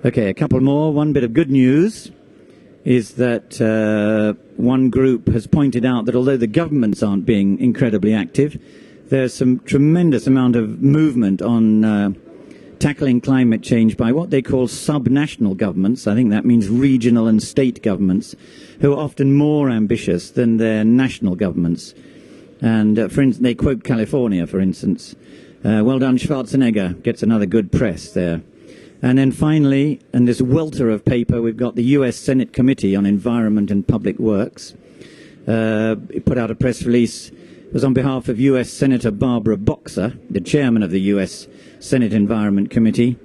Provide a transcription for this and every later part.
Okay, a couple more. One bit of good news is that one group has pointed out that although the governments aren't being incredibly active, there's some tremendous amount of movement on tackling climate change by what they call sub-national governments. I think that means regional and state governments, who are often more ambitious than their national governments. And for instance, they quote California, for instance. Well done, Schwarzenegger gets another good press there. And then finally, in this welter of paper, we've got the US Senate Committee on Environment and Public Works. It put out a press release. It was on behalf of US Senator Barbara Boxer, the chairman of the US Senate Environment Committee,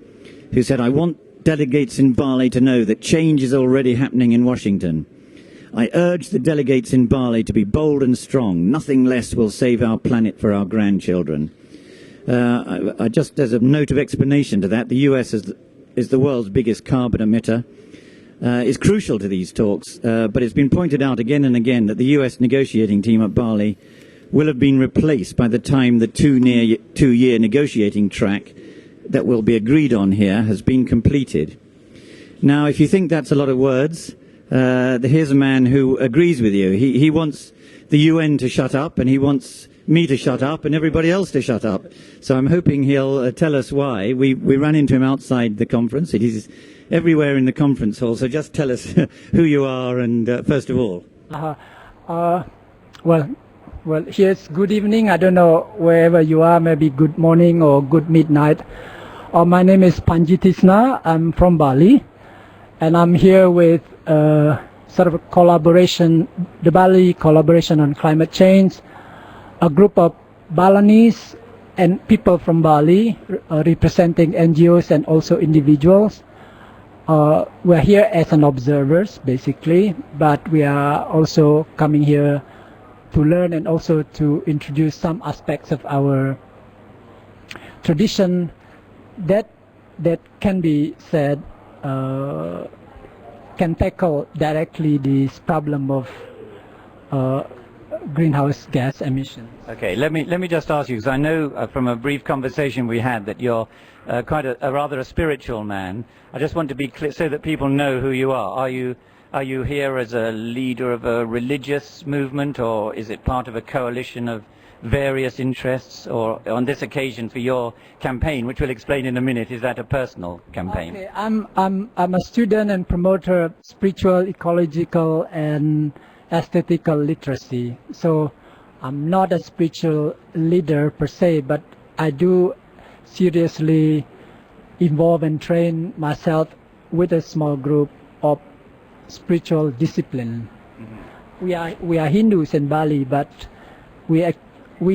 who said, "I want delegates in Bali to know that change is already happening in Washington. I urge the delegates in Bali to be bold and strong. Nothing less will save our planet for our grandchildren." Just as a note of explanation to that, the US is the world's biggest carbon emitter, is crucial to these talks, but it's been pointed out again and again that the US negotiating team at Bali will have been replaced by the time the two-year negotiating track that will be agreed on here has been completed. Now, if you think that's a lot of words, here's a man who agrees with you. He wants the UN to shut up, and he wants me to shut up, and everybody else to shut up. So I'm hoping he'll tell us why. We ran into him outside the conference. It is everywhere in the conference hall. So just tell us who you are, and first of all. Well, here's good evening. I don't know wherever you are, maybe good morning or good midnight. My name is Panji Tisna. I'm from Bali, and I'm here with sort of a collaboration, the Bali Collaboration on Climate Change, a group of Balinese and people from Bali representing NGOs and also individuals. We're here as an observers, basically, but we are also coming here to learn and also to introduce some aspects of our tradition that can be said can tackle directly this problem of greenhouse gas emissions. Okay, let me just ask you, because I know from a brief conversation we had that you're quite a rather a spiritual man. I just want to be clear so that people know who you are. Are you here as a leader of a religious movement, or is it part of a coalition of various interests, or on this occasion for your campaign, which we'll explain in a minute, is that a personal campaign? Okay, I'm a student and promoter of spiritual, ecological, and aesthetical literacy. So I'm not a spiritual leader per se, but I do seriously involve and train myself with a small group of spiritual discipline. Mm-hmm. We are Hindus in Bali, but we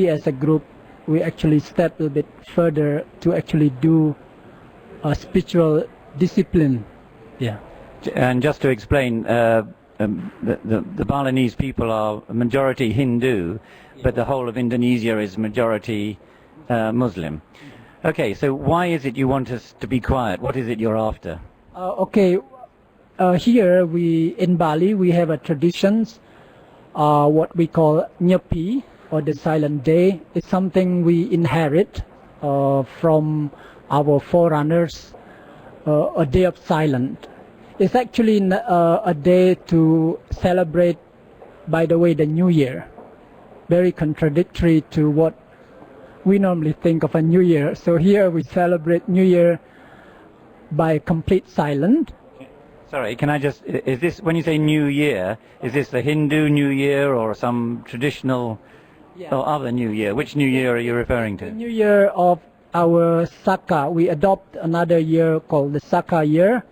as a group, we actually step a little bit further to actually do a spiritual discipline. Yeah. And just to explain, the Balinese people are a majority Hindu, but the whole of Indonesia is majority Muslim. Okay, so why is it you want us to be quiet? What is it you're after? Okay. Here in Bali we have a traditions, what we call Nyepi, or the silent day. It's something we inherit from our forerunners, a day of silence. It's actually a day to celebrate, by the way, the New Year. Very contradictory to what we normally think of a New Year. So here we celebrate New Year by complete silence. Sorry, can I just, is this, when you say New Year, is this the Hindu New Year or some traditional or other New Year? Which New Year are you referring to? The New Year of our Saka. We adopt another year called the Saka year,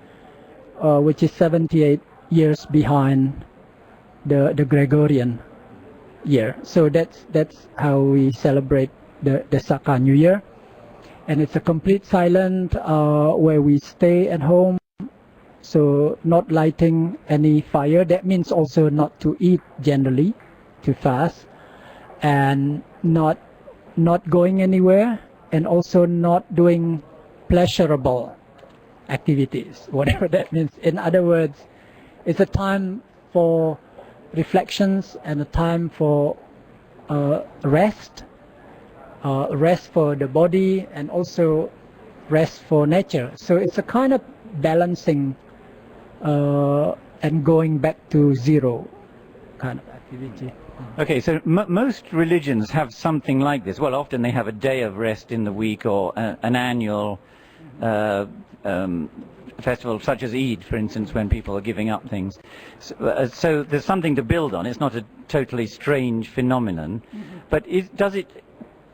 which is 78 years behind the Gregorian year. So that's how we celebrate the Saka New Year. And it's a complete silence where we stay at home. So not lighting any fire. That means also not to eat generally, to fast, and not going anywhere, and also not doing pleasurable activities, whatever that means. In other words, it's a time for reflections and a time for rest for the body, and also rest for nature. So it's a kind of balancing and going back to zero kind of activity. Okay, so most religions have something like this. Well, often they have a day of rest in the week, or an annual festival such as Eid, for instance, when people are giving up things. So there's something to build on. It's not a totally strange phenomenon. But does it...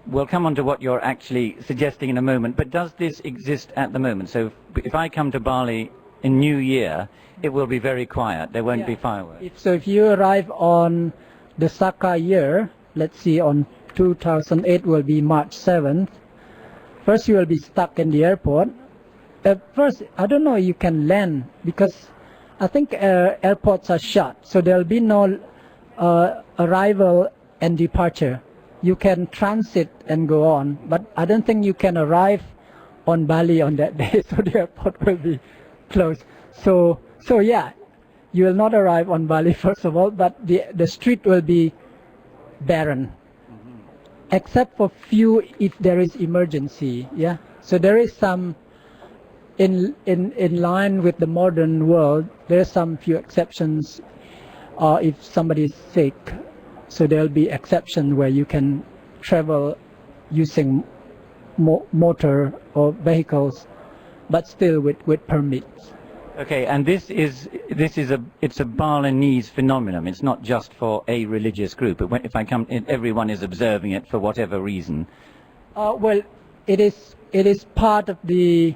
We'll come on to what you're actually suggesting in a moment, but does this exist at the moment? So if I come to Bali in New Year, it will be very quiet. There won't be fireworks. So if you arrive on the Saka year, let's see, on 2008 will be March 7th. First you will be stuck in the airport. At first, I don't know you can land because I think airports are shut. So there will be no arrival and departure. You can transit and go on, but I don't think you can arrive on Bali on that day, so the airport will be closed. So yeah, you will not arrive on Bali first of all, but the street will be barren, except for few if there is emergency. Yeah, so there is some in line with the modern world. There are some few exceptions. If somebody is sick. So there will be exceptions where you can travel using motor or vehicles, but still with permits. Okay, and it's a Balinese phenomenon. It's not just for a religious group. If I come, everyone is observing it for whatever reason. Well, it is part of the.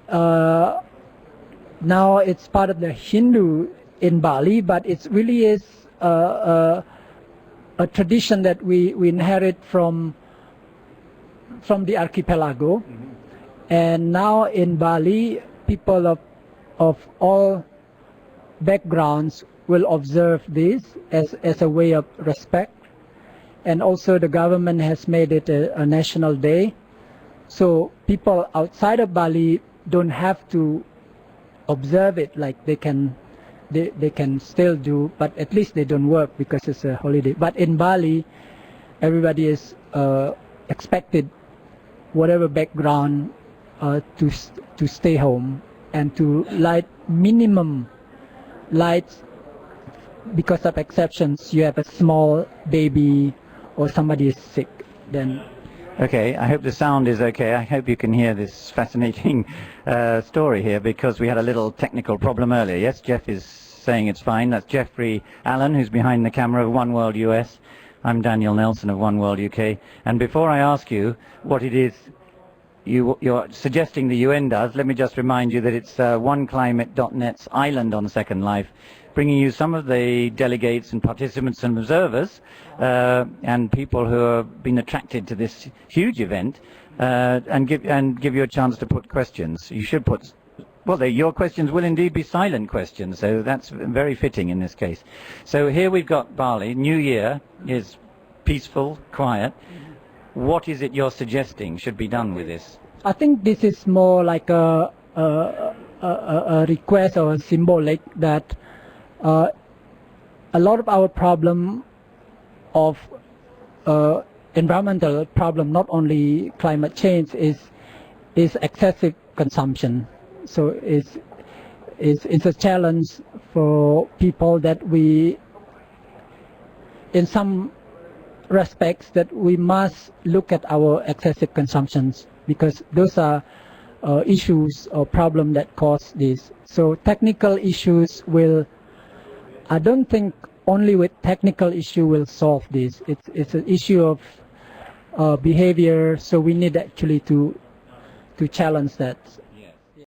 Now it's part of the Hindu in Bali, but it really is. A tradition that we inherit from the archipelago, and now in Bali, people of all backgrounds will observe this as a way of respect, and also the government has made it a national day, so people outside of Bali don't have to observe it like they can. They can still do, but at least they don't work because it's a holiday. But in Bali, everybody is expected, whatever background, to stay home and to light minimum lights. Because of exceptions, you have a small baby or somebody is sick, then. Okay, I hope the sound is okay. I hope you can hear this fascinating story here, because we had a little technical problem earlier. Yes, Jeff is saying it's fine. That's Jeffrey Allen, who's behind the camera of OneWorld US. I'm Daniel Nelson of OneWorld UK. And before I ask you what it is you're suggesting the UN does, let me just remind you that it's OneClimate.net's Island on Second Life, bringing you some of the delegates and participants and observers and people who have been attracted to this huge event, and give you a chance to put questions. You should put, well, your questions will indeed be silent questions, so that's very fitting in this case. So here we've got Bali. New Year is peaceful, quiet. What is it you're suggesting should be done with this? I think this is more like a request or a symbolic that a lot of our problem of environmental problem, not only climate change, is excessive consumption. So it's a challenge for people that we, in some respects, that we must look at our excessive consumptions, because those are issues or problems that cause this. So technical issues will, I don't think only with technical issue will solve this. It's an issue of behavior, so we need actually to challenge that.